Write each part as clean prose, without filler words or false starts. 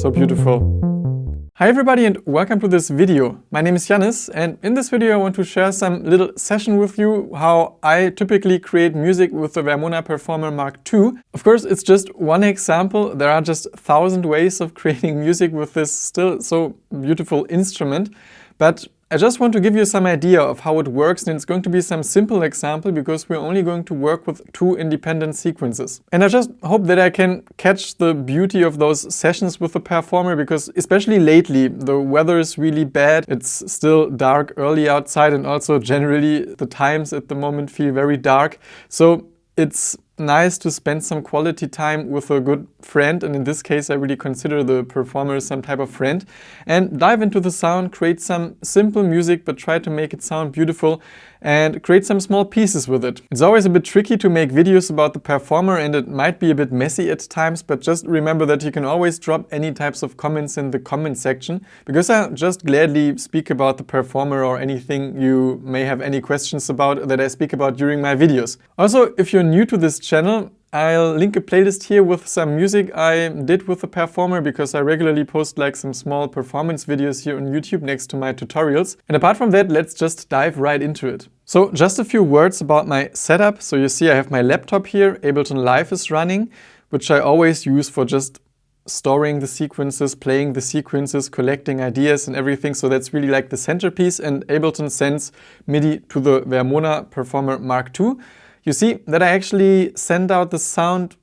so beautiful. Hi everybody and welcome to this video. My name is Yannis, and in this video I want to share some little session with you how I typically create music with the Vermona Perfourmer Mk2. Of course, it's just one example. There are just 1,000 ways of creating music with this still so beautiful instrument, but I just want to give you some idea of how it works, and it's going to be some simple example because we're only going to work with 2 independent sequences. And I just hope that I can catch the beauty of those sessions with the Perfourmer, because especially lately the weather is really bad. It's still dark early outside, and also generally the times at the moment feel very dark. So it's nice to spend some quality time with a good friend, and in this case I really consider the Perfourmer some type of friend, and dive into the sound, create some simple music but try to make it sound beautiful and create some small pieces with it. It's always a bit tricky to make videos about the Perfourmer, and it might be a bit messy at times, but just remember that you can always drop any types of comments in the comment section, because I just gladly speak about the Perfourmer or anything you may have any questions about that I speak about during my videos. Also, if you're new to this channel, I'll link a playlist here with some music I did with the Perfourmer, because I regularly post like some small performance videos here on YouTube next to my tutorials. And apart from that, let's just dive right into it. So just a few words about my setup. So you see I have my laptop here, Ableton Live is running, which I always use for just storing the sequences, playing the sequences, collecting ideas and everything. So that's really like the centerpiece, and Ableton sends MIDI to the Vermona Perfourmer Mk2. You see that I actually send out the sound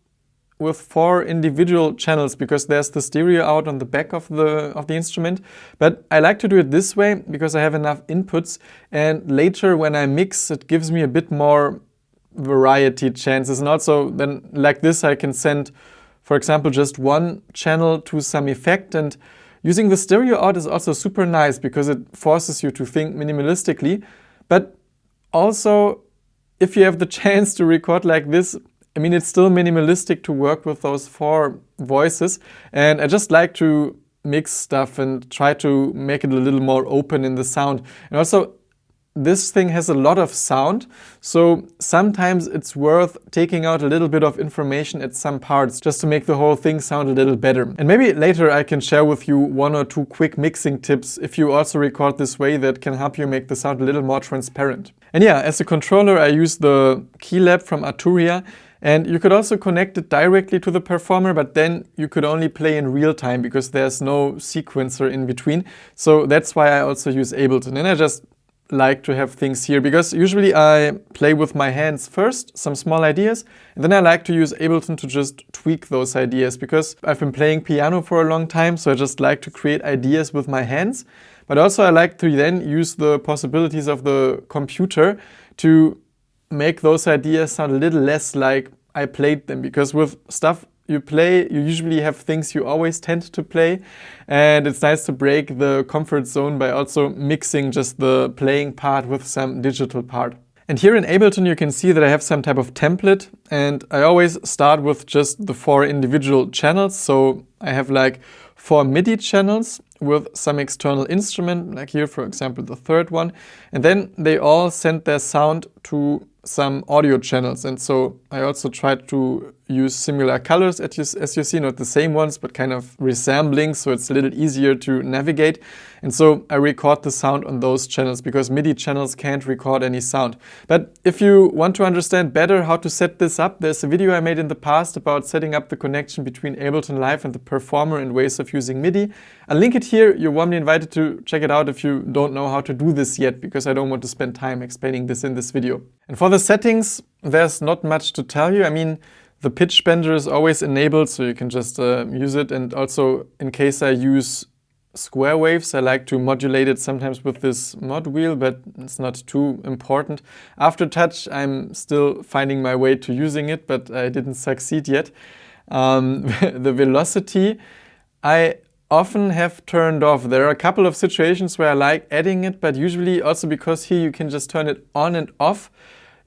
with 4 individual channels, because there's the stereo out on the back of the instrument. But I like to do it this way because I have enough inputs, and later when I mix it gives me a bit more variety chances. And also then like this I can send, for example, just 1 channel to some effect, and using the stereo out is also super nice because it forces you to think minimalistically. But also, if you have the chance to record like this, I mean, it's still minimalistic to work with those 4 voices. And I just like to mix stuff and try to make it a little more open in the sound. And also, this thing has a lot of sound, so sometimes it's worth taking out a little bit of information at some parts just to make the whole thing sound a little better. And maybe later I can share with you 1 or 2 quick mixing tips if you also record this way that can help you make the sound a little more transparent. And yeah, as a controller I use the Keylab from Arturia, and you could also connect it directly to the Perfourmer, but then you could only play in real time because there's no sequencer in between. So that's why I also use Ableton, and I just like to have things here because usually I play with my hands first, some small ideas, and then I like to use Ableton to just tweak those ideas, because I've been playing piano for a long time, so I just like to create ideas with my hands. But also I like to then use the possibilities of the computer to make those ideas sound a little less like I played them, because with stuff you play, you usually have things you always tend to play, and it's nice to break the comfort zone by also mixing just the playing part with some digital part. And here in Ableton you can see that I have some type of template, and I always start with just the 4 individual channels. So I have like 4 MIDI channels with some external instrument, like here for example the 3rd one, and then they all send their sound to some audio channels. And so I also tried to use similar colors as you see, not the same ones, but kind of resembling, so it's a little easier to navigate. And so I record the sound on those channels because MIDI channels can't record any sound. But if you want to understand better how to set this up, there's a video I made in the past about setting up the connection between Ableton Live and the Perfourmer and ways of using MIDI. I'll link it here. You're warmly invited to check it out if you don't know how to do this yet, because I don't want to spend time explaining this in this video. And for the settings, there's not much to tell you. I mean, the pitch bender is always enabled, so you can just use it. And also, in case I use square waves, I like to modulate it sometimes with this mod wheel, but it's not too important. Aftertouch, I'm still finding my way to using it, but I didn't succeed yet. The velocity, I often have turned off. There are a couple of situations where I like adding it, but usually also because here you can just turn it on and off.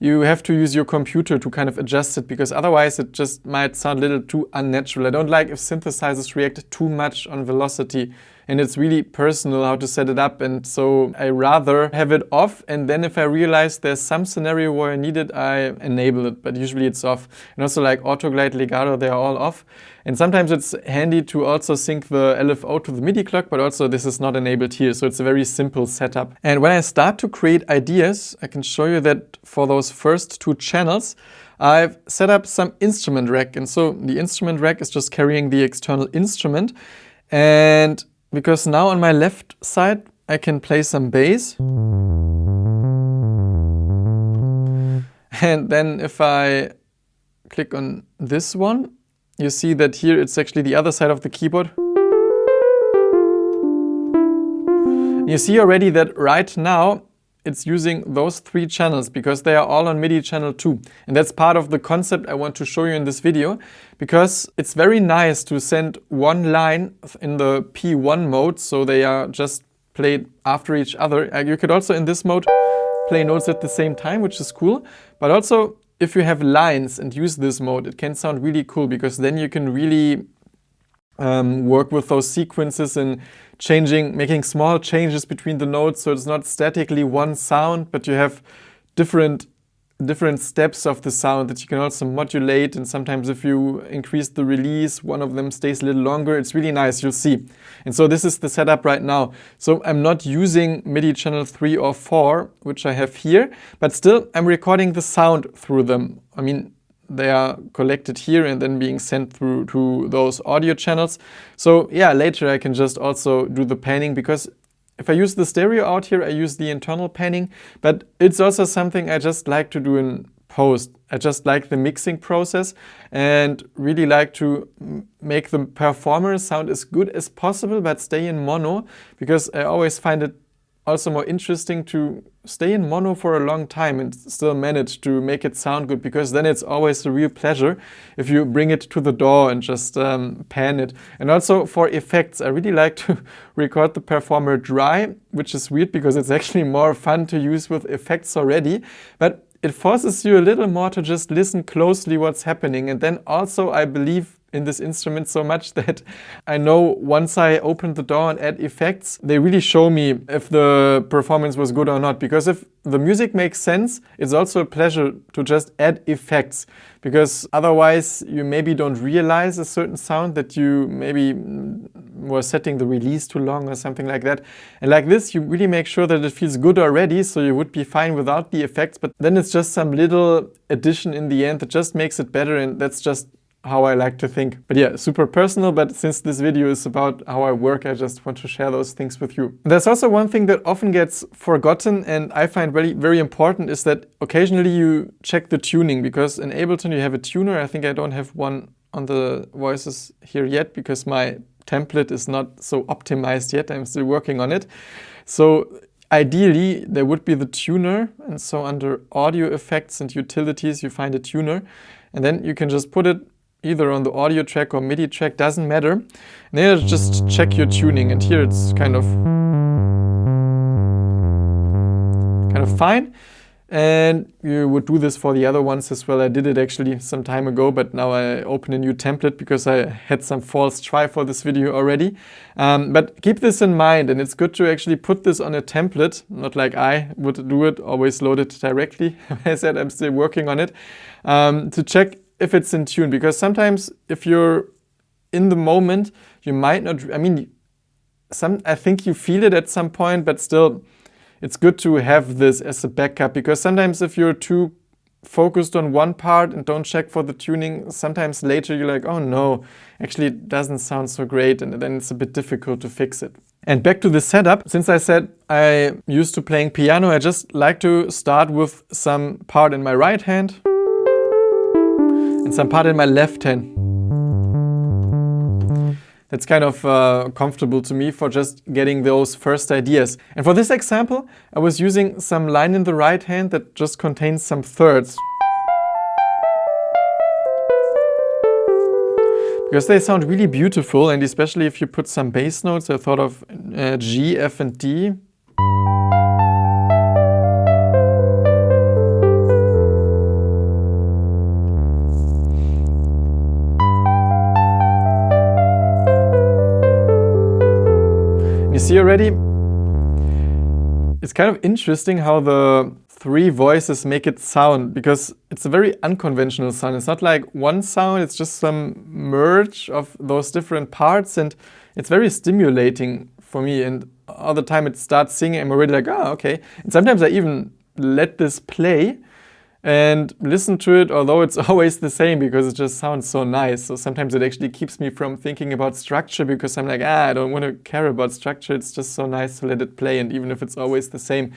You have to use your computer to kind of adjust it, because otherwise it just might sound a little too unnatural. I don't like if synthesizers react too much on velocity. and it's really personal how to set it up, and so I rather have it off, and then if I realize there's some scenario where I need it, I enable it, but usually it's off. And also like auto glide, legato, they are all off. And sometimes it's handy to also sync the LFO to the MIDI clock, but also this is not enabled here, so it's a very simple setup. And when I start to create ideas, I can show you that for those first 2 channels, I've set up some instrument rack. And so the instrument rack is just carrying the external instrument. And because now on my left side, I can play some bass. And then if I click on this one, you see that here it's actually the other side of the keyboard. You see already that right now it's using those 3 channels because they are all on MIDI channel 2. And that's part of the concept I want to show you in this video, because it's very nice to send one line in the P1 mode, so they are just played after each other. You could also in this mode play notes at the same time, which is cool. But also if you have lines and use this mode, it can sound really cool, because then you can really work with those sequences and making small changes between the notes, so it's not statically one sound, but you have different steps of the sound that you can also modulate. And sometimes if you increase the release, one of them stays a little longer. It's really nice, you'll see. And so this is the setup right now. So I'm not using MIDI channel 3 or 4, which I have here, but still I'm recording the sound through them. I mean, they are collected here and then being sent through to those audio channels. So yeah, later I can just also do the panning, because if I use the stereo out here, I use the internal panning, but it's also something I just like to do in post. I just like the mixing process and really like to make the performer sound as good as possible, but stay in mono, because I always find it also more interesting to stay in mono for a long time and still manage to make it sound good, because then it's always a real pleasure if you bring it to the DAW and just pan it. And also for effects, I really like to record the performer dry, which is weird because it's actually more fun to use with effects already, but it forces you a little more to just listen closely what's happening. And then also I believe in this instrument so much that I know once I open the DAW and add effects, they really show me if the performance was good or not. Because if the music makes sense, it's also a pleasure to just add effects. Because otherwise you maybe don't realize a certain sound that you maybe were setting the release too long or something like that. And like this, you really make sure that it feels good already, so you would be fine without the effects. But then it's just some little addition in the end that just makes it better, and that's just how I like to think. But yeah, super personal, but since this video is about how I work, I just want to share those things with you. There's also one thing that often gets forgotten and I find very, very important, is that occasionally you check the tuning, because in Ableton you have a tuner. I think I don't have one on the voices here yet because my template is not so optimized yet. I'm still working on it. So ideally there would be the tuner, and so under audio effects and utilities you find a tuner, and then you can just put it either on the audio track or MIDI track, doesn't matter. And then you just check your tuning, and here it's kind of fine. And you would do this for the other ones as well. I did it actually some time ago, but now I open a new template because I had some false try for this video already. But keep this in mind, and it's good to actually put this on a template, not like I would do it, always load it directly. I said I'm still working on it, to check if it's in tune, because sometimes if you're in the moment, you might not, I think you feel it at some point, but still it's good to have this as a backup, because sometimes if you're too focused on one part and don't check for the tuning, sometimes later you're like, oh no, actually it doesn't sound so great, and then it's a bit difficult to fix it. And back to the setup, since I said I used to playing piano, I just like to start with some part in my right hand and some part in my left hand. That's kind of comfortable to me for just getting those first ideas. And for this example, I was using some line in the right hand that just contains some thirds, because they sound really beautiful, and especially if you put some bass notes. I thought of G, F and D. see already, it's kind of interesting how the 3 voices make it sound, because it's a very unconventional sound. It's not like one sound, it's just some merge of those different parts, and it's very stimulating for me. And all the time it starts singing, I'm already like, oh, okay. And sometimes I even let this play and listen to it, although it's always the same, because it just sounds so nice. So sometimes it actually keeps me from thinking about structure, because I'm like, I don't want to care about structure. It's just so nice to let it play. And even if it's always the same,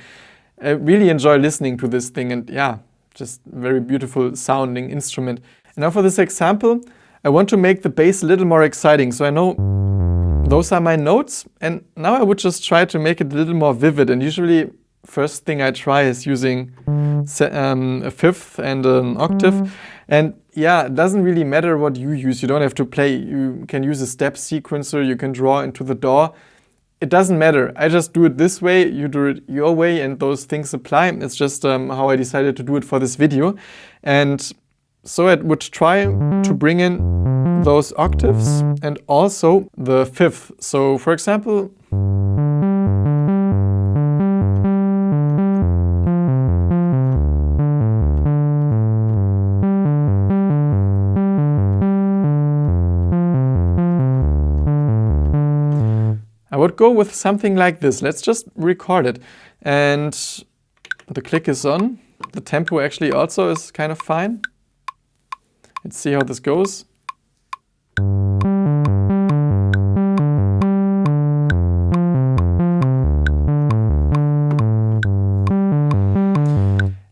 I really enjoy listening to this thing. And yeah, just very beautiful sounding instrument. And now for this example, I want to make the bass a little more exciting. So I know those are my notes. And now I would just try to make it a little more vivid. And usually first thing I try is using a fifth and an octave. And yeah, it doesn't really matter what you use. You don't have to play. You can use a step sequencer. You can draw into the DAW. It doesn't matter. I just do it this way. You do it your way, and those things apply. It's just how I decided to do it for this video. And so I would try to bring in those octaves and also the fifth. So for example, I would go with something like this. Let's just record it. And the click is on. The tempo actually also is kind of fine. Let's see how this goes.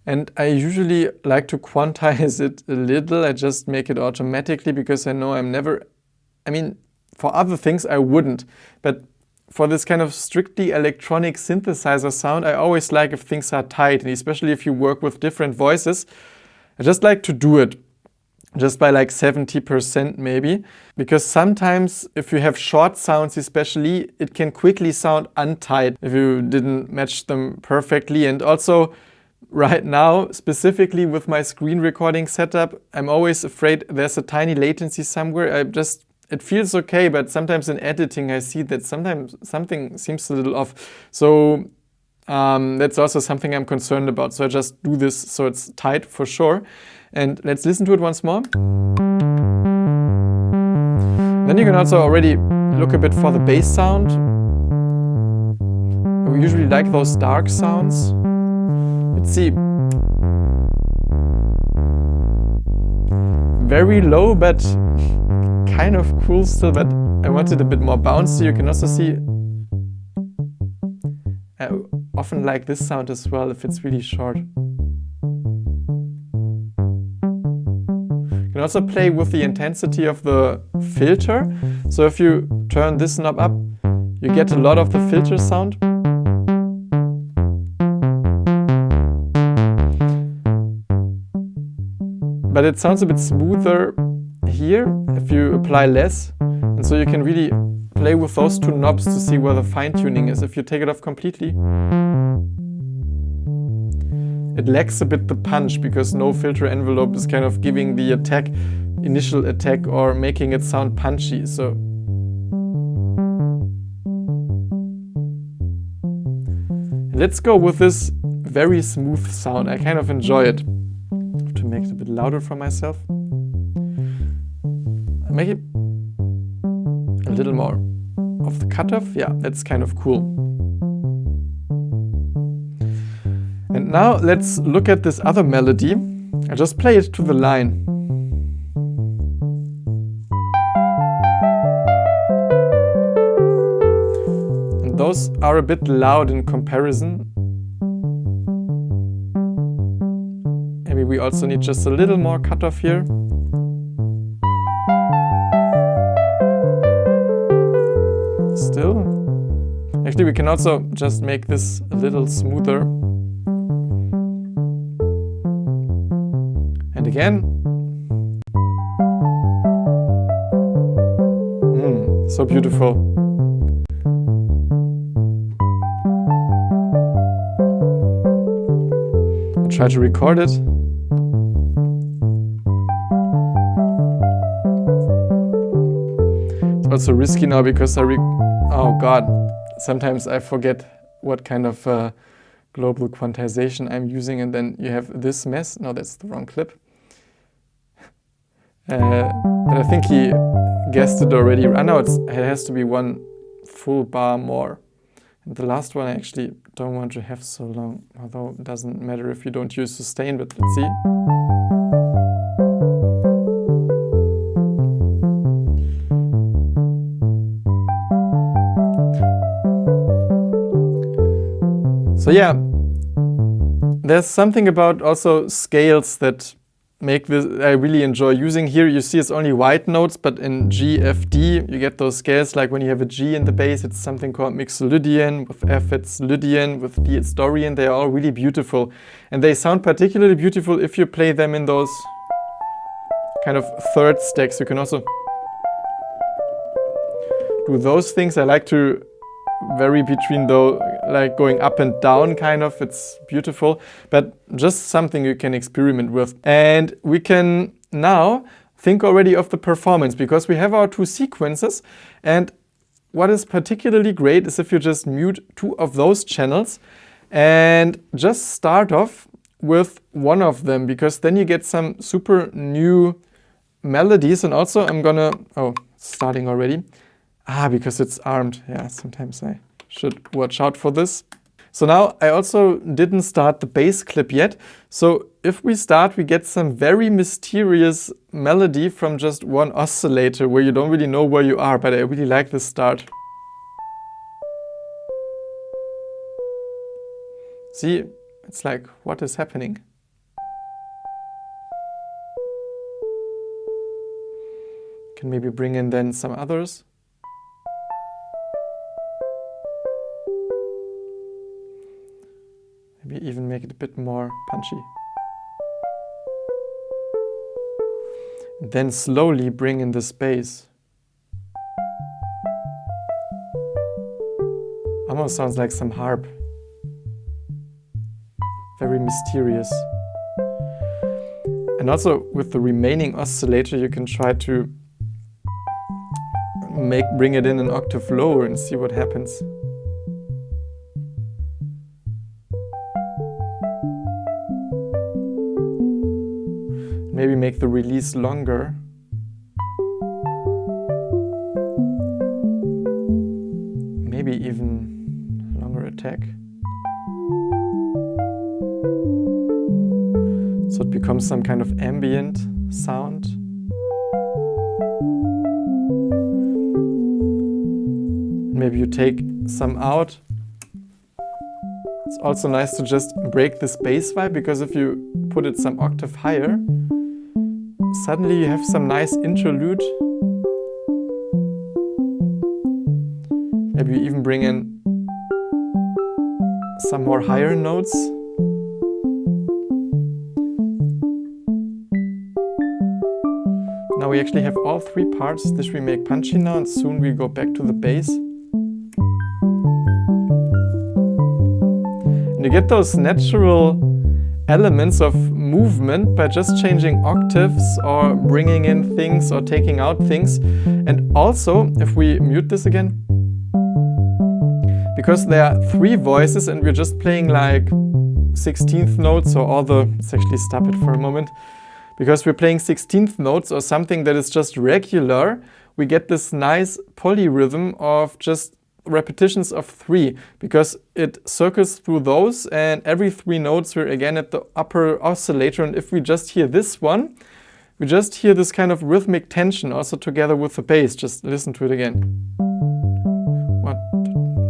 And I usually like to quantize it a little. I just make it automatically, because I know for other things I wouldn't. But for this kind of strictly electronic synthesizer sound, I always like if things are tight, and especially if you work with different voices. I just like to do it just by like 70% maybe, because sometimes if you have short sounds especially, it can quickly sound untight if you didn't match them perfectly. And also right now, specifically with my screen recording setup, I'm always afraid there's a tiny latency somewhere. It feels okay, but sometimes in editing I see that sometimes something seems a little off. So that's also something I'm concerned about. So I just do this so it's tight for sure. And let's listen to it once more. Then you can also already look a bit for the bass sound. We usually like those dark sounds. Let's see. Very low, but kind of cool still, but I want it a bit more bouncy. You can also see I often like this sound as well if it's really short. You can also play with the intensity of the filter. So if you turn this knob up, you get a lot of the filter sound. But it sounds a bit smoother here if you apply less. And so you can really play with those 2 knobs to see where the fine tuning is. If you take it off completely, it lacks a bit the punch, because no filter envelope is kind of giving the initial attack or making it sound punchy. So let's go with this very smooth sound. I kind of enjoy it. I have to make it a bit louder for myself. Make it a little more of the cutoff. Yeah, that's kind of cool. And now let's look at this other melody. I just play it to the line. And those are a bit loud in comparison. Maybe we also need just a little more cutoff here. Still. Actually, we can also just make this a little smoother. And again. So beautiful. I'll try to record it. It's also risky now because oh god, sometimes I forget what kind of global quantization I'm using, and then you have this mess. No, that's the wrong clip. But I think he guessed it already. No, it has to be one full bar more. And the last one I actually don't want to have so long, although it doesn't matter if you don't use sustain, but let's see. So yeah, there's something about also scales that make this, I really enjoy using. Here you see it's only white notes, but in G, F, D you get those scales, like when you have a G in the bass it's something called Mixolydian, with F it's Lydian, with D it's Dorian. They are all really beautiful, and they sound particularly beautiful if you play them in those kind of third stacks. You can also do those things. I like to vary between those, like going up and down kind of. It's beautiful, but just something you can experiment with. And we can now think already of the performance, because we have our two sequences, and what is particularly great is if you just mute two of those channels and just start off with one of them, because then you get some super new melodies. And also I'm gonna, oh, it's starting already. Because it's armed. Yeah, sometimes I should watch out for this. So now I also didn't start the bass clip yet. So if we start, we get some very mysterious melody from just one oscillator where you don't really know where you are, but I really like this start. See, it's like, what is happening? Can maybe bring in then some others. Maybe even make it a bit more punchy. And then slowly bring in the bass. Almost sounds like some harp. Very mysterious. And also with the remaining oscillator you can try to bring it in an octave lower and see what happens. Maybe make the release longer. Maybe even longer attack. So it becomes some kind of ambient sound. Maybe you take some out. It's also nice to just break this bass vibe, because if you put it some octave higher, suddenly you have some nice interlude. Maybe you even bring in some more higher notes. Now we actually have all three parts. This we make punchy now, and soon we go back to the bass. And you get those natural elements of movement by just changing octaves or bringing in things or taking out things. And also, if we mute this again, because there are three voices and we're just playing like 16th notes or all the, let's actually stop it for a moment, because we're playing 16th notes or something that is just regular, we get this nice polyrhythm of just repetitions of three, because it circles through those, and every three notes we're again at the upper oscillator. And if we just hear this one, we just hear this kind of rhythmic tension also together with the bass. Just listen to it again.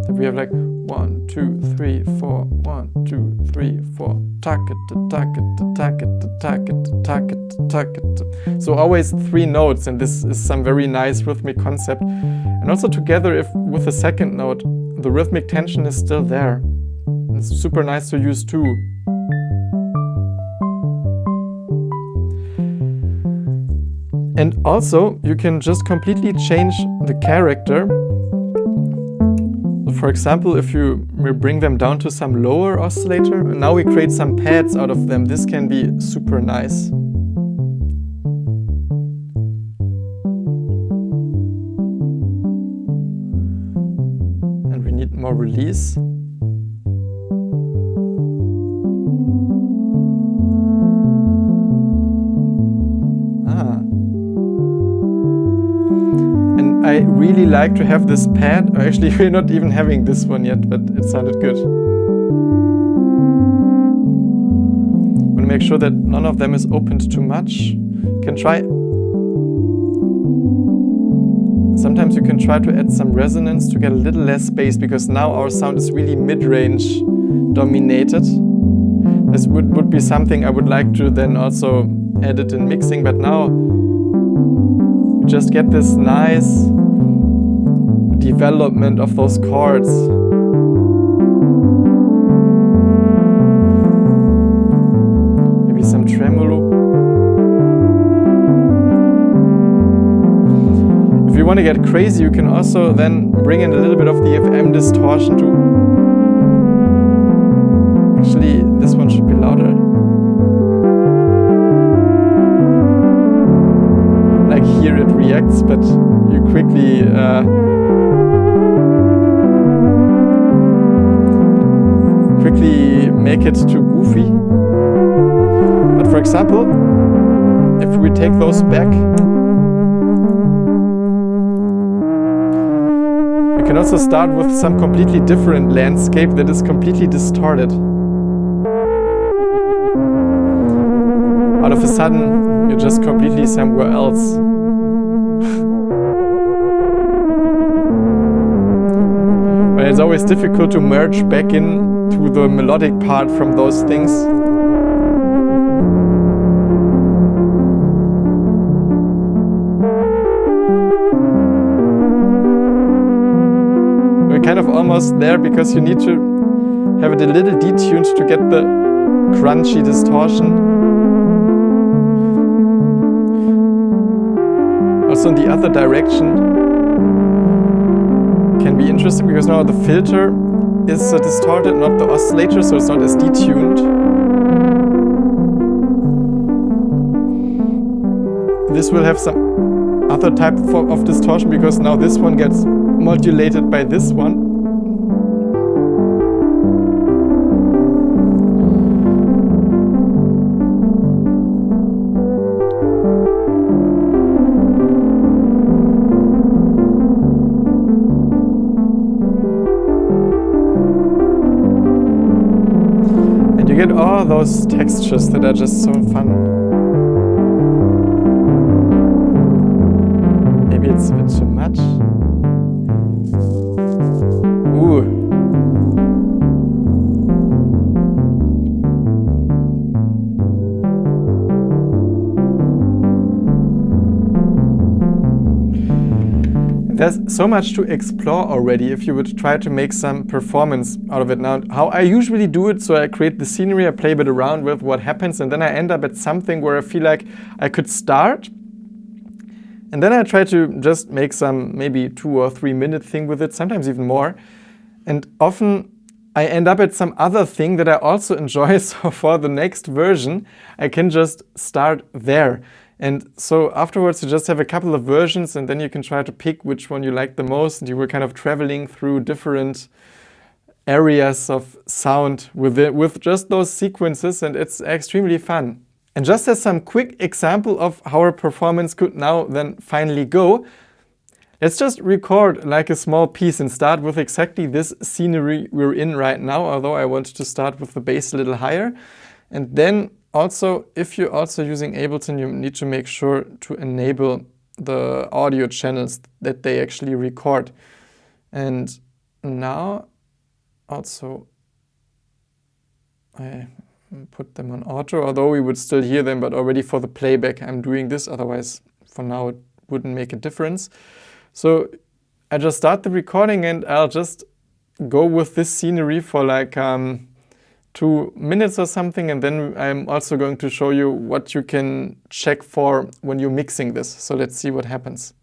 We have like 1, 2, 3, 4, 1, 2, 3, 4. Tuck it, tuck it, tuck it, tuck it, tuck it, tuck it. So always three notes, and this is some very nice rhythmic concept. And also together, if with the second note, the rhythmic tension is still there. It's super nice to use too. And also, you can just completely change the character. For example, if we bring them down to some lower oscillator, and now we create some pads out of them, this can be super nice. more release. And I really like to have this pad. Actually, we're not even having this one yet, but it sounded good. I want to make sure that none of them is opened too much. You can try. Sometimes you can try to add some resonance to get a little less bass, because now our sound is really mid-range dominated. This would be something I would like to then also edit in mixing, but now you just get this nice development of those chords. Maybe some tremolo. If you want to get crazy, you can also then bring in a little bit of the FM distortion too. Actually, this one should be louder. Like here it reacts, but you quickly make it too goofy. But for example, if we take those back, you can also start with some completely different landscape that is completely distorted. All of a sudden, you're just completely somewhere else. But it's always difficult to merge back in to the melodic part from those things. We're kind of almost there, because you need to have it a little detuned to get the crunchy distortion. Also in the other direction can be interesting, because now the filter is distorted, not the oscillator, so it's not as detuned. This will have some other type of distortion, because now this one gets modulated by this one. You get all those textures that are just so fun. Maybe it's a bit too much. Ooh. There's so much to explore already if you would try to make some performance out of it. Now, how I usually do it, so I create the scenery, I play a bit around with what happens, and then I end up at something where I feel like I could start. And then I try to just make some maybe 2 or 3 minute thing with it, sometimes even more. And often I end up at some other thing that I also enjoy, so for the next version, I can just start there. And so afterwards you just have a couple of versions, and then you can try to pick which one you like the most, and you were kind of traveling through different areas of sound with just those sequences, and it's extremely fun. And just as some quick example of how a performance could now then finally go, let's just record like a small piece and start with exactly this scenery we're in right now, although I want to start with the bass a little higher. And then also, if you're also using Ableton, you need to make sure to enable the audio channels that they actually record. And now also I put them on auto, although we would still hear them, but already for the playback I'm doing this, otherwise for now it wouldn't make a difference. So I just start the recording, and I'll just go with this scenery for like 2 minutes or something, and then I'm also going to show you what you can check for when you're mixing this. So let's see what happens.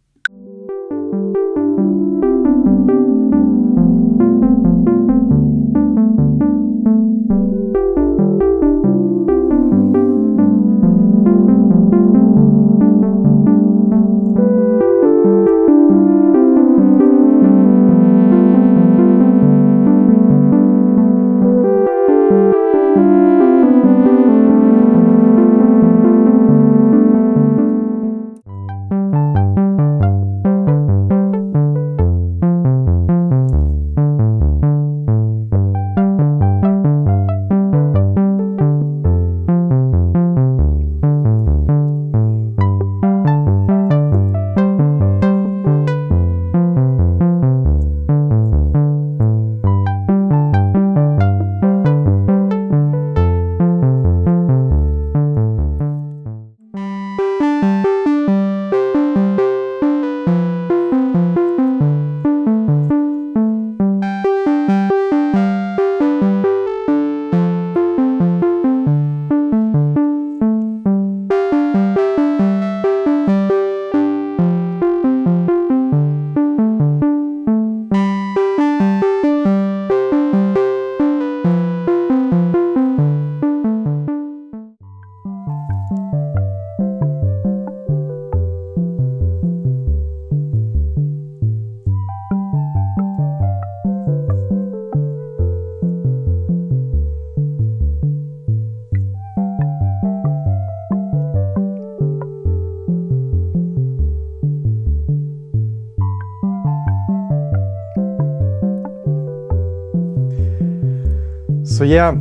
So yeah,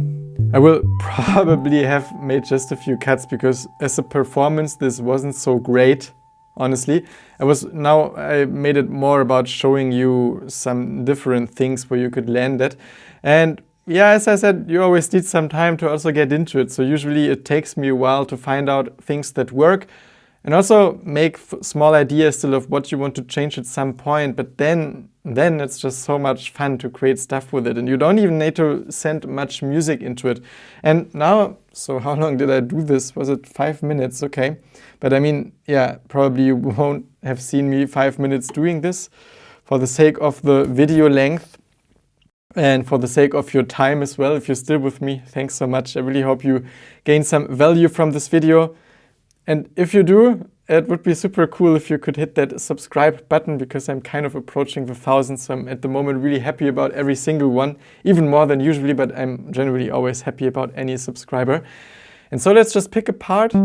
I will probably have made just a few cuts because as a performance this wasn't so great, honestly. I made it more about showing you some different things where you could land at. And yeah, as I said, you always need some time to also get into it. So usually it takes me a while to find out things that work and also make small ideas still of what you want to change at some point. But then it's just so much fun to create stuff with it. And you don't even need to send much music into it. And now, so how long did I do this? Was it 5 minutes? Okay. But I mean, yeah, probably you won't have seen me 5 minutes doing this for the sake of the video length and for the sake of your time as well. If you're still with me, thanks so much. I really hope you gain some value from this video. And if you do, it would be super cool if you could hit that subscribe button because I'm kind of approaching the 1,000. So I'm at the moment really happy about every single one, even more than usually, but I'm generally always happy about any subscriber. And so let's just pick apart.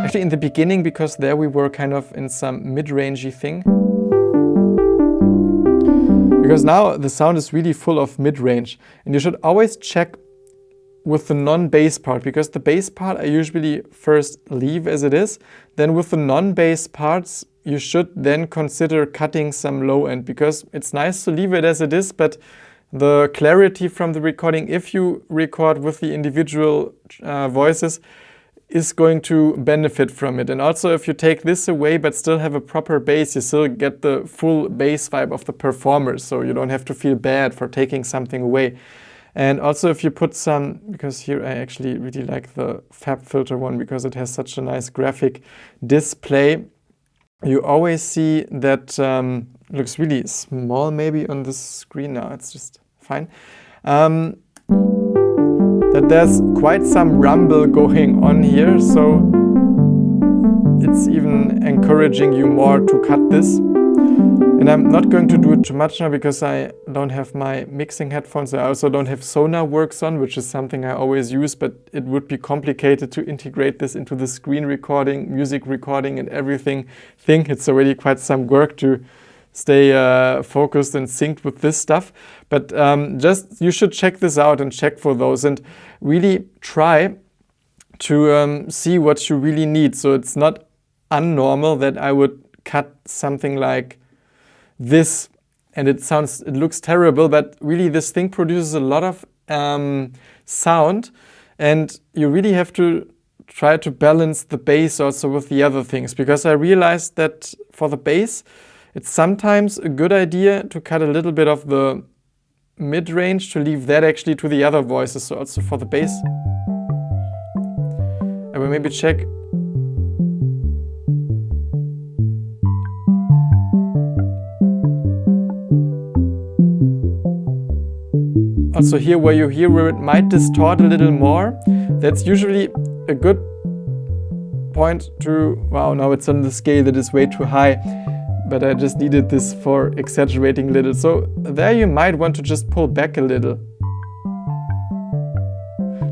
Actually in the beginning, because there we were kind of in some mid-rangey thing. Because now the sound is really full of mid-range. And you should always check with the non-bass part, because the bass part I usually first leave as it is. Then with the non-bass parts, you should then consider cutting some low end, because it's nice to leave it as it is, but the clarity from the recording, if you record with the individual voices, is going to benefit from it. And also if you take this away but still have a proper bass, you still get the full bass vibe of the performer, so you don't have to feel bad for taking something away. And also if you put some, because here I actually really like the Fab Filter one because it has such a nice graphic display. You always see that looks really small maybe on the screen now, it's just fine. That there's quite some rumble going on here, so it's even encouraging you more to cut this. And I'm not going to do it too much now because I don't have my mixing headphones. I also don't have Sonarworks on, which is something I always use, but it would be complicated to integrate this into the screen recording, music recording and everything thing. It's already quite some work to stay focused and synced with this stuff. But just you should check this out and check for those and really try to see what you really need. So it's not unnormal that I would cut something like this and it looks terrible, but really this thing produces a lot of sound, and you really have to try to balance the bass also with the other things, because I realized that for the bass it's sometimes a good idea to cut a little bit of the mid-range to leave that actually to the other voices. So also for the bass I will maybe check. Also here where you hear where it might distort a little more, that's usually a good point to, wow, now it's on the scale that is way too high, but I just needed this for exaggerating a little. So there you might want to just pull back a little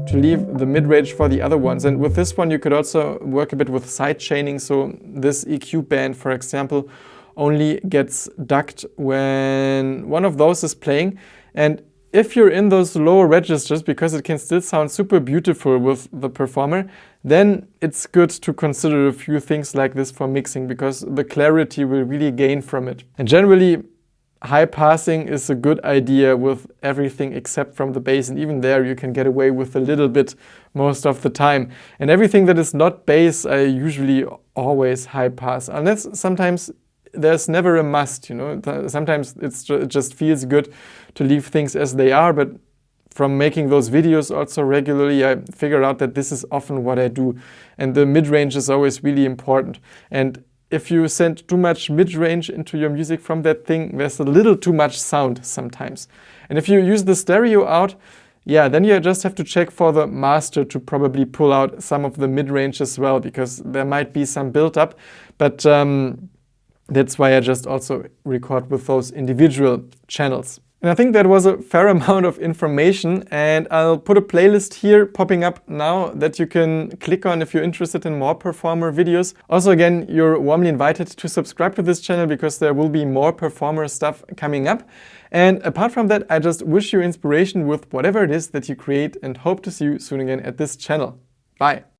to leave the mid-range for the other ones. And with this one you could also work a bit with side chaining. So this EQ band, for example, only gets ducked when one of those is playing. And if you're in those lower registers, because it can still sound super beautiful with the performer, then it's good to consider a few things like this for mixing, because the clarity will really gain from it. And generally, high passing is a good idea with everything except from the bass, and even there you can get away with a little bit most of the time. And everything that is not bass, I usually always high pass, unless sometimes there's never a must, you know. Sometimes it just feels good to leave things as they are, but from making those videos also regularly, I figured out that this is often what I do. And the mid-range is always really important. And if you send too much mid-range into your music from that thing, there's a little too much sound sometimes. And if you use the stereo out, yeah, then you just have to check for the master to probably pull out some of the mid-range as well, because there might be some build-up. But that's why I just also record with those individual channels. And I think that was a fair amount of information, and I'll put a playlist here popping up now that you can click on if you're interested in more Performer videos. Also, again, you're warmly invited to subscribe to this channel because there will be more Performer stuff coming up. And apart from that, I just wish you inspiration with whatever it is that you create and hope to see you soon again at this channel. Bye!